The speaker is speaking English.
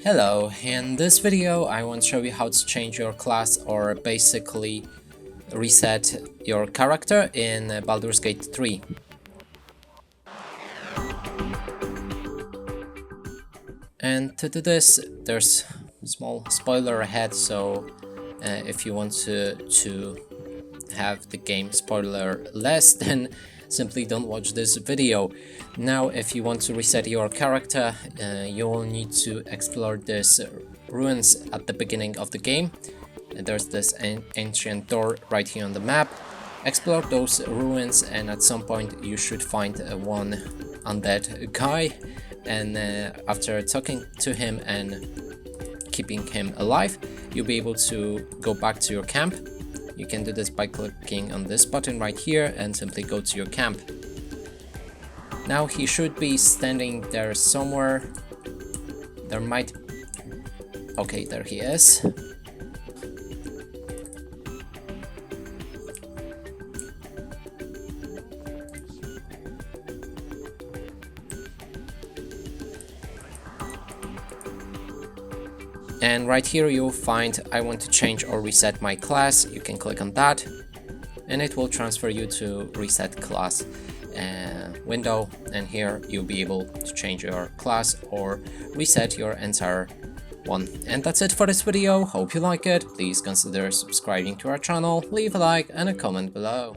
Hello, in this video I want to show you how to change your class or basically reset your character in Baldur's Gate 3. And to do this, there's a small spoiler ahead, so if you want to have the game spoiler less, then simply don't watch this video. Now, if you want to reset your character, you will need to explore this ruins at the beginning of the game. There's this ancient door right here on the map. Explore those ruins, and at some point you should find one undead guy, and after talking to him and keeping him alive, you'll be able to go back to your camp. You can do this by clicking on this button right here and simply go to your camp. Now he should be standing there somewhere. There might... Okay, there he is. And right here you'll find I want to change or reset my class. You can click on that and it will transfer you to reset class window, and here you'll be able to change your class or reset your entire one. And that's it for this video. Hope you like it. Please consider subscribing to our channel, leave a like and a comment below.